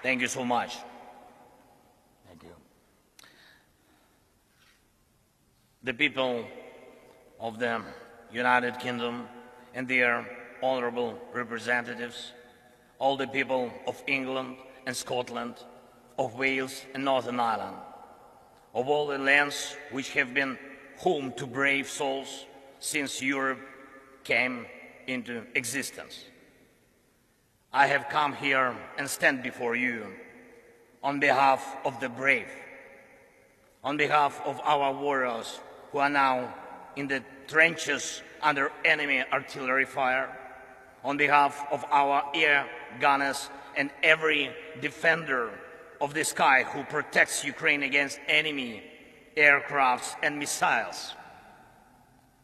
Thank you so much. Thank you. The people of the United Kingdom and their honorable representatives, all the people of England and Scotland, of Wales and Northern Ireland, of all the lands which have been home to brave souls since Europe came into existence. I have come here and stand before you on behalf of the brave, on behalf of our warriors who are now in the trenches under enemy artillery fire, on behalf of our air gunners and every defender of the sky who protects Ukraine against enemy aircrafts and missiles,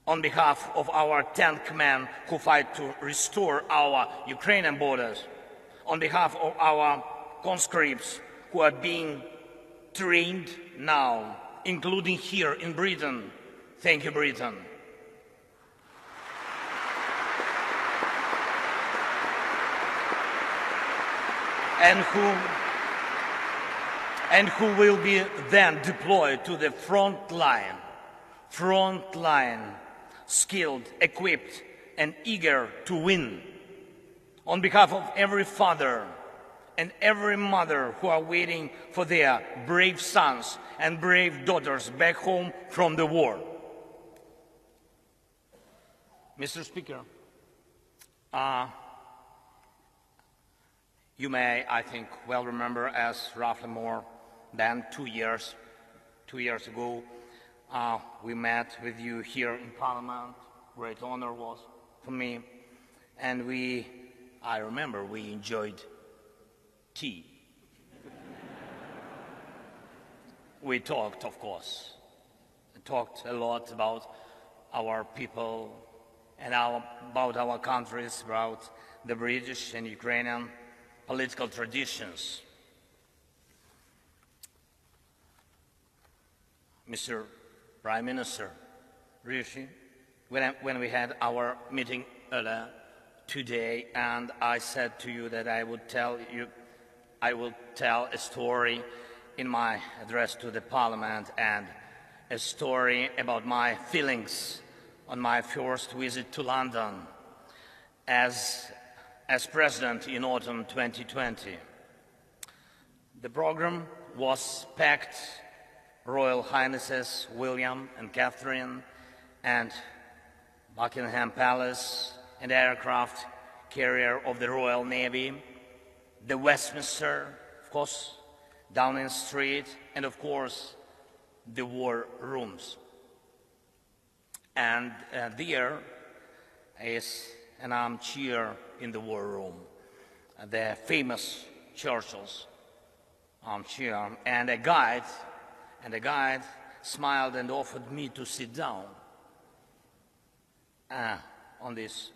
on behalf of our tank men who fight to restore our Ukrainian borders, on behalf of our conscripts who are being trained now, including here in Britain. Thank you, Britain. And who will be then deployed to the front line, skilled, equipped, and eager to win. On behalf of every father and every mother who are waiting for their brave sons and brave daughters back home from the war. Mr. Speaker, you may, I think, well remember as roughly more than 2 years ago, we met with you here in Parliament. Great honor was for me. And I remember we enjoyed tea. We talked, of course. We talked a lot about our people and about our countries, about the British and Ukrainian political traditions. Mr. Prime Minister Rishi, when we had our meeting earlier today, and I said to you that I will tell a story in my address to the Parliament, and a story about my feelings on my first visit to London as President in autumn 2020. The program was packed. Royal Highnesses William and Catherine and Buckingham Palace and aircraft carrier of the Royal Navy, the Westminster, of course, Downing Street, and of course, the war rooms. And there is an armchair in the war room, the famous Churchill's armchair, and a guide smiled and offered me to sit down on this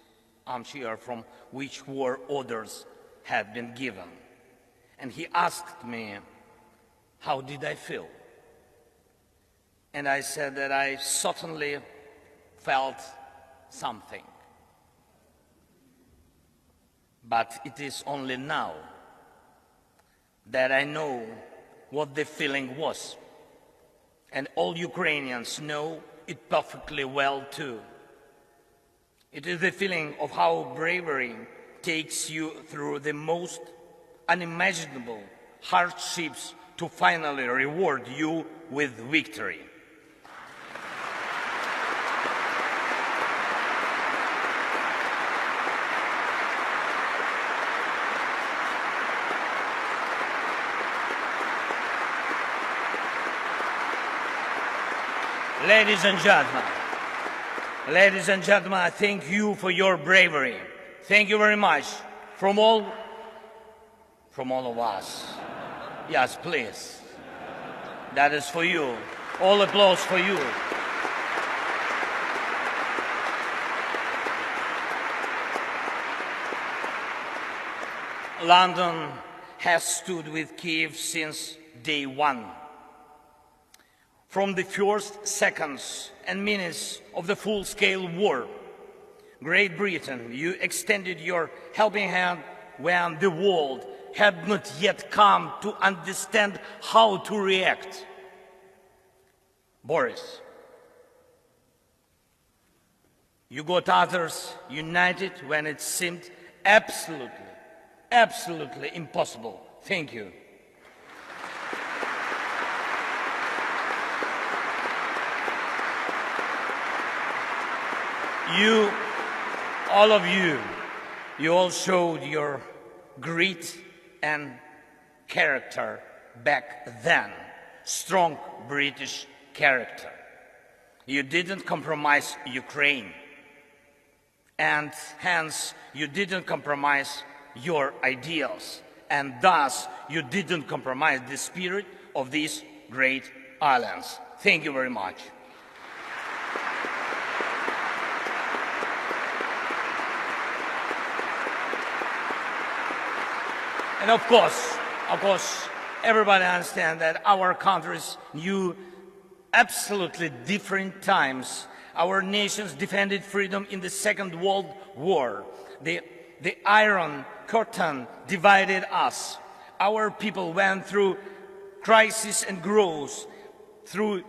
armchair from which war orders had been given. And he asked me, how did I feel? And I said that I certainly felt something. But it is only now that I know what the feeling was. And all Ukrainians know it perfectly well too. It is the feeling of how bravery takes you through the most unimaginable hardships to finally reward you with victory. Ladies and gentlemen, I thank you for your bravery. Thank you very much from all of us. Yes, please. That is for you. All applause for you. London has stood with Kiev since day one. From the first seconds and minutes of the full-scale war, Great Britain, you extended your helping hand when the world had not yet come to understand how to react. Boris, you got others united when it seemed absolutely impossible. Thank you. You, all of you, you all showed your grit and character back then. Strong British character. You didn't compromise Ukraine. And hence, you didn't compromise your ideals. And thus, you didn't compromise the spirit of these great islands. Thank you very much. And of course, everybody understands that our countries knew absolutely different times. Our nations defended freedom in the Second World War. The Iron Curtain divided us. Our people went through crisis and growth, through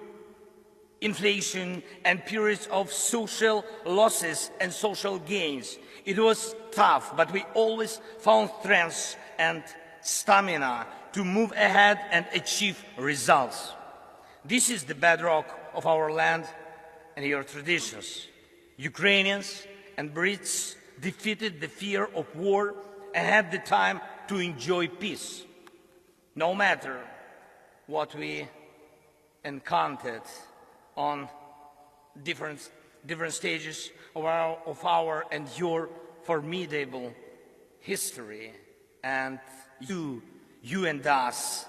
inflation and periods of social losses and social gains. It was tough, but we always found strength and stamina to move ahead and achieve results. This is the bedrock of our land and your traditions. Ukrainians and Brits defeated the fear of war and had the time to enjoy peace. No matter what we encountered on different stages of our and your formidable history, and you and us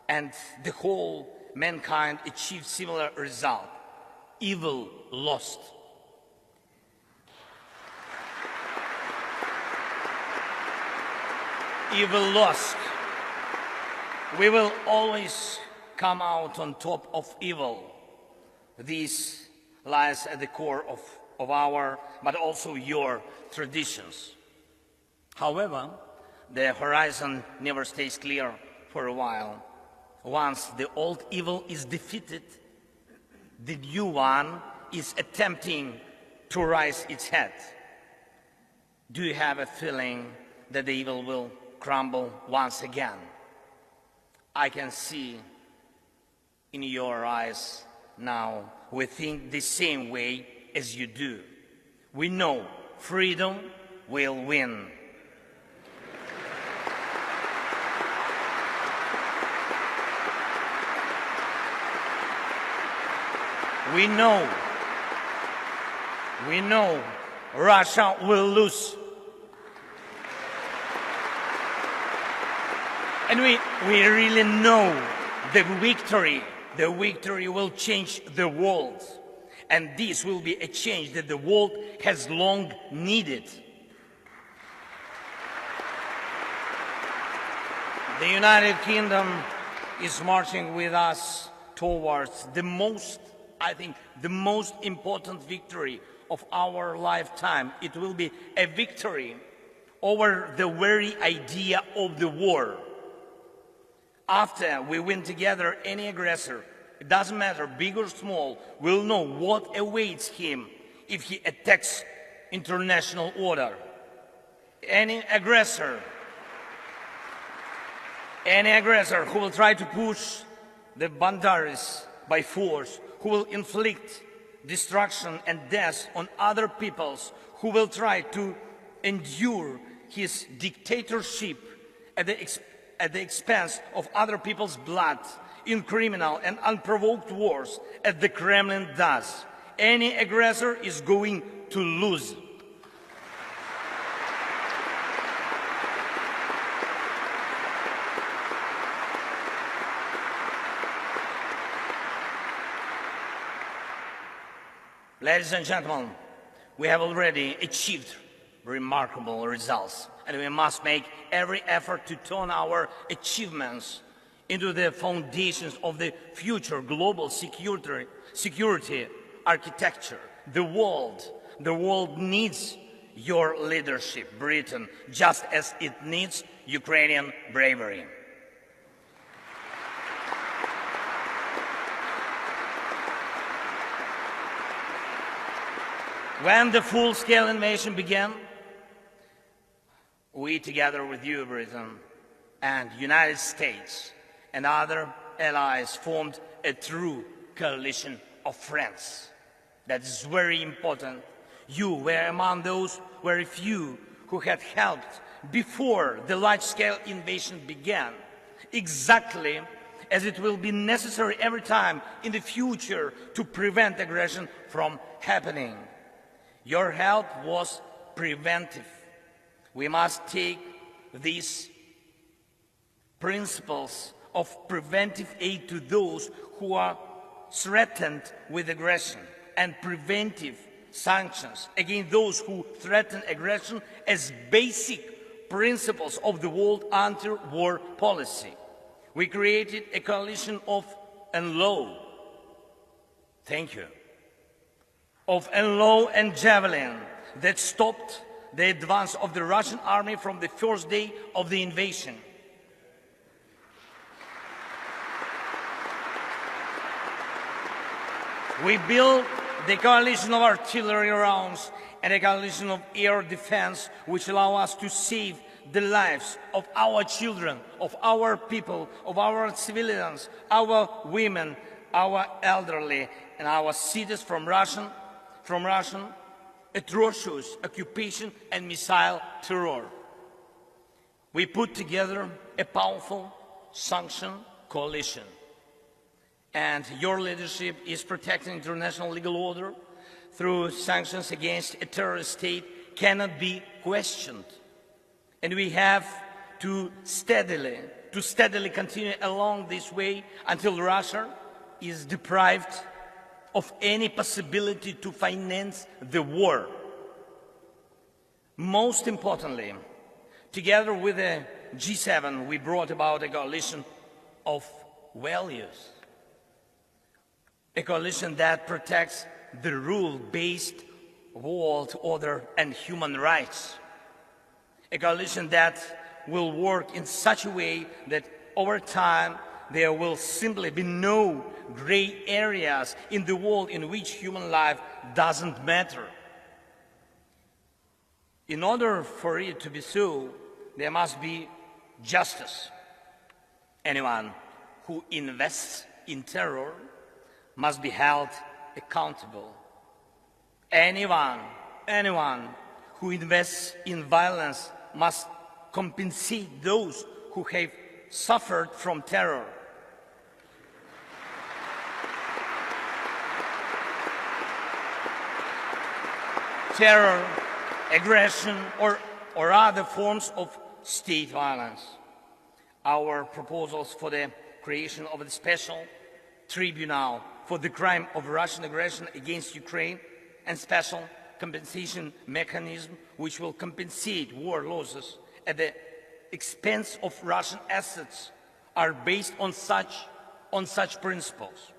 and the whole mankind achieved similar result. Evil lost. Evil lost. We will always come out on top of evil. This lies at the core of our, but also your traditions. However, the horizon never stays clear for a while. Once the old evil is defeated, the new one is attempting to rise its head. Do you have a feeling that the evil will crumble once again? I can see in your eyes now we think the same way as you do. We know freedom will win. We know Russia will lose. And we really know the victory will change the world. And this will be a change that the world has long needed. The United Kingdom is marching with us towards the most important victory of our lifetime. It will be a victory over the very idea of the war. After we win together, any aggressor, it doesn't matter, big or small, will know what awaits him if he attacks international order. Any aggressor who will try to push the boundaries by force, who will inflict destruction and death on other peoples, who will try to endure his dictatorship at the expense of other people's blood in criminal and unprovoked wars, as the Kremlin does. Any aggressor is going to lose. Ladies and gentlemen, we have already achieved remarkable results, and we must make every effort to turn our achievements into the foundations of the future global security architecture. The world needs your leadership, Britain, just as it needs Ukrainian bravery. When the full-scale invasion began, we, together with you, Britain, and United States and other allies, formed a true coalition of friends. That is very important. You were among those very few who had helped before the large-scale invasion began, exactly as it will be necessary every time in the future to prevent aggression from happening. Your help was preventive. We must take these principles of preventive aid to those who are threatened with aggression and preventive sanctions against those who threaten aggression as basic principles of the world anti-war policy. We created a coalition of NLAW. Thank you. Of NLAW and Javelin that stopped the advance of the Russian army from the first day of the invasion. We built the coalition of artillery rounds and a coalition of air defense which allow us to save the lives of our children, of our people, of our civilians, our women, our elderly, and our cities from Russian atrocious occupation and missile terror. We put together a powerful sanction coalition, and your leadership is protecting international legal order through sanctions against a terrorist state cannot be questioned. And we have to steadily continue along this way until Russia is deprived of any possibility to finance the war. Most importantly, together with the G7, we brought about a coalition of values, a coalition that protects the rule-based world order and human rights, a coalition that will work in such a way that over time there will simply be no gray areas in the world in which human life doesn't matter. In order for it to be so, there must be justice. Anyone who invests in terror must be held accountable. Anyone who invests in violence must compensate those who have suffered from terror. Terror, aggression, or other forms of state violence. Our proposals for the creation of a special tribunal for the crime of Russian aggression against Ukraine and special compensation mechanism which will compensate war losses at the expense of Russian assets are based on such principles.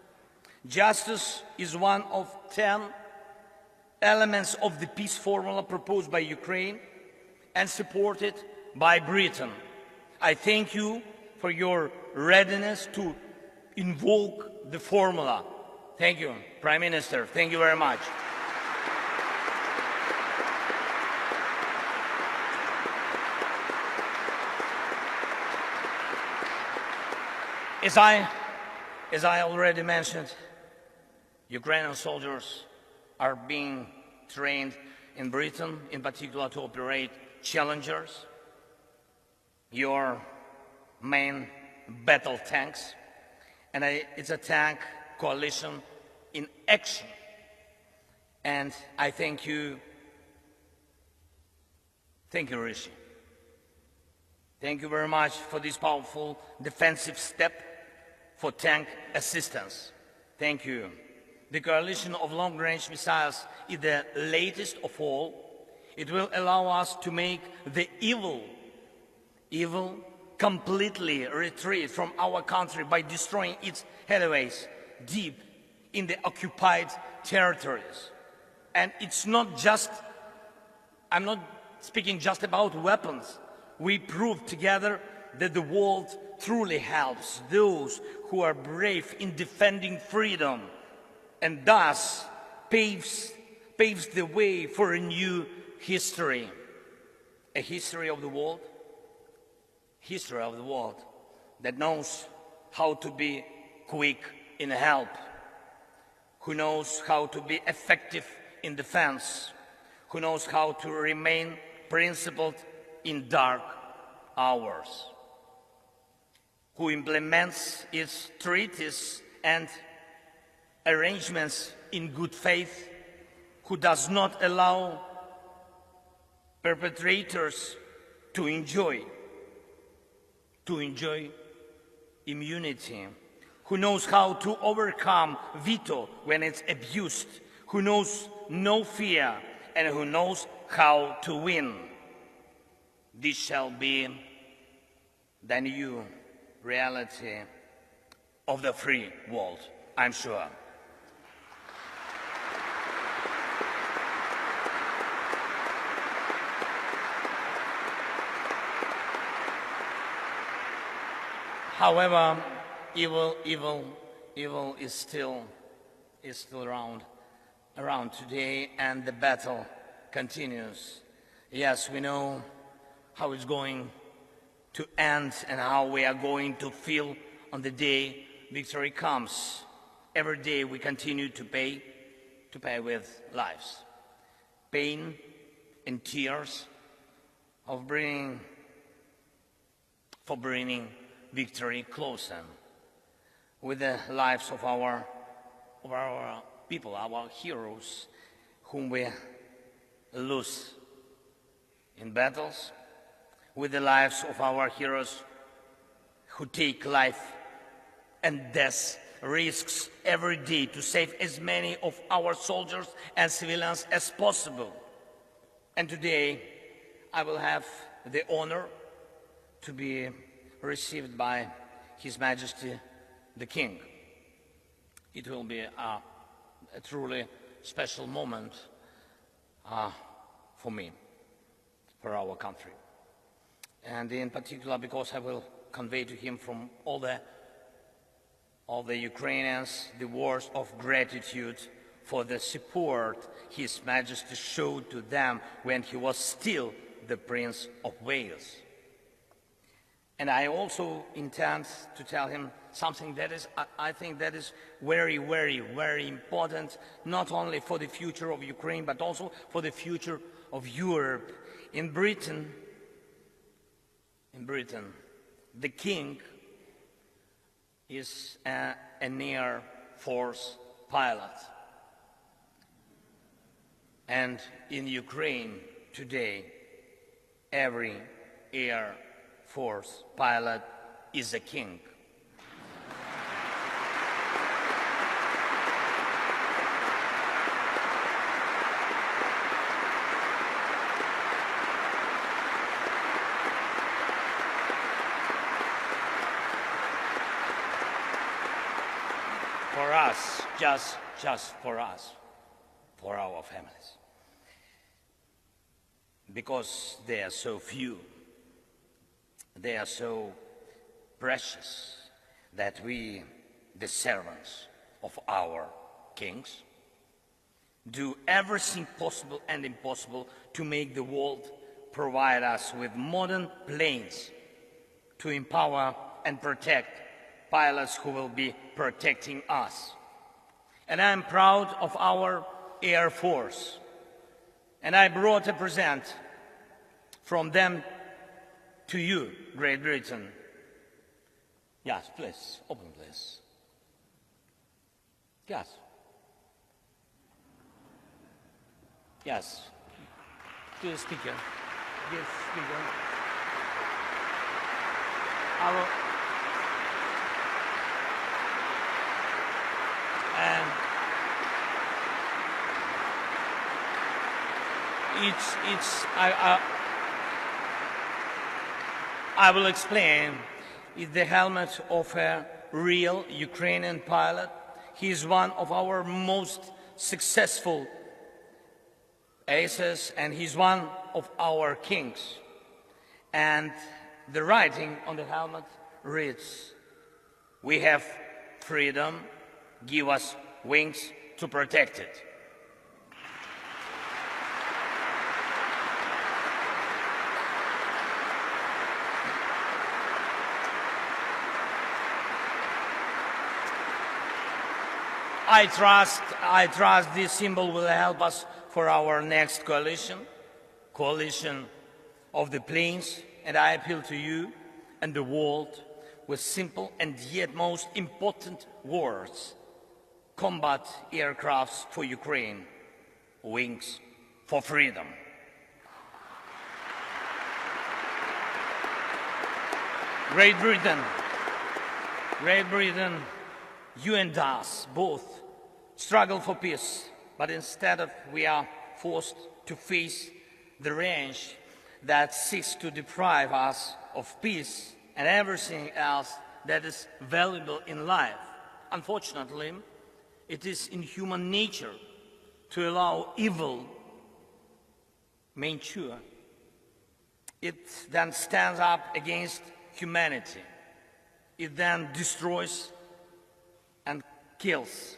Justice is one of 10 elements of the peace formula proposed by Ukraine and supported by Britain. I thank you for your readiness to invoke the formula. Thank you, Prime Minister. Thank you very much. As I already mentioned, Ukrainian soldiers are being trained in Britain, in particular to operate Challengers, your main battle tanks, and it's a tank coalition in action. And I thank you, Rishi. Thank you very much for this powerful defensive step for tank assistance. Thank you. The coalition of long-range missiles is the latest of all. It will allow us to make the evil completely retreat from our country by destroying its headways deep in the occupied territories. And it's not just, I'm not speaking just about weapons. we prove together that the world truly helps those who are brave in defending freedom and thus paves the way for a new history. A history of the world that knows how to be quick in help, who knows how to be effective in defense, who knows how to remain principled in dark hours, who implements its treaties and arrangements in good faith, who does not allow perpetrators to enjoy immunity, who knows how to overcome veto when it's abused, who knows no fear, and who knows how to win. This shall be the new reality of the free world, I'm sure. However, evil is still around today, and the battle continues. Yes, we know how it's going to end and how we are going to feel on the day victory comes. Every day we continue to pay with lives, pain and tears for bringing victory closer, with the lives of our people, our heroes, whom we lose in battles, with the lives of our heroes who take life and death risks every day to save as many of our soldiers and civilians as possible. And today I will have the honor to be received by His Majesty the King. It will be a truly special moment for me, for our country. And in particular because I will convey to him from all the Ukrainians the words of gratitude for the support His Majesty showed to them when he was still the Prince of Wales. And I also intend to tell him something that is, I think that is very, very, very important, not only for the future of Ukraine, but also for the future of Europe. In Britain, the king is an Air Force pilot. And in Ukraine today, every Air Force pilot is a king. For us, just for us, for our families. Because they are so few, they are so precious that we, the servants of our kings, do everything possible and impossible to make the world provide us with modern planes to empower and protect pilots who will be protecting us. And I am proud of our Air Force. And I brought a present from them to you, Great Britain. Yes, please, open please. Yes. Yes. To the speaker. Yes, speaker. And I will explain. It's the helmet of a real Ukrainian pilot. He is one of our most successful aces, and he's one of our kings. And the writing on the helmet reads, "We have freedom, give us wings to protect it." I trust this symbol will help us for our next coalition of the plains, and I appeal to you and the world with simple and yet most important words: combat aircrafts for Ukraine, wings for freedom. Great Britain, you and us both struggle for peace, but instead we are forced to face the range that seeks to deprive us of peace and everything else that is valuable in life. Unfortunately, it is in human nature to allow evil mature. It then stands up against humanity. It then destroys and kills.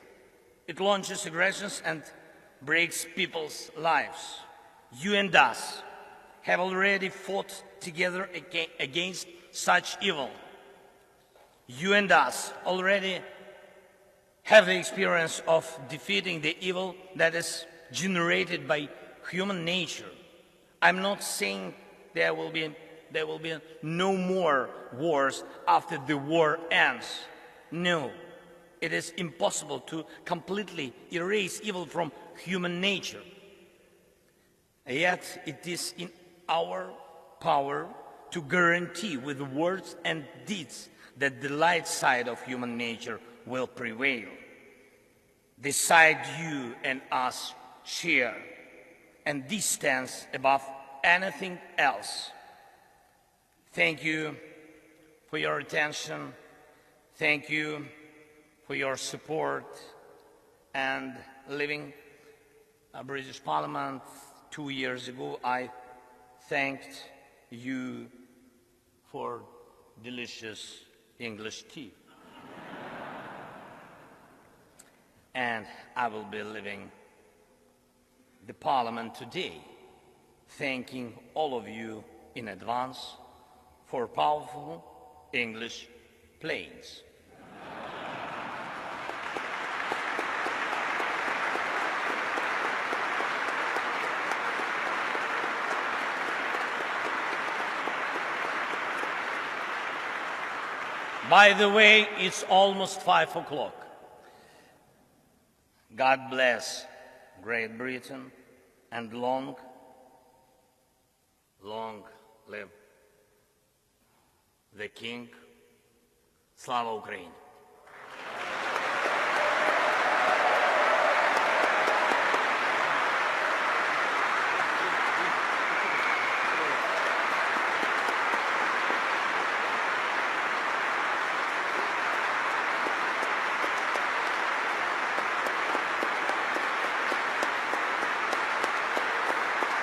It launches aggressions and breaks people's lives. You and us have already fought together against such evil. You and us already have the experience of defeating the evil that is generated by human nature. I'm not saying there will be no more wars after the war ends. No, it is impossible to completely erase evil from human nature. Yet it is in our power to guarantee with words and deeds that the light side of human nature will prevail. The side you and us share, and this stands above anything else. Thank you for your attention. Thank you for your support. And leaving a British Parliament 2 years ago, I thanked you for delicious English tea. And I will be leaving the Parliament today, thanking all of you in advance for powerful English planes. By the way, it's almost 5 o'clock. God bless Great Britain and long live the King. Slava Ukraini!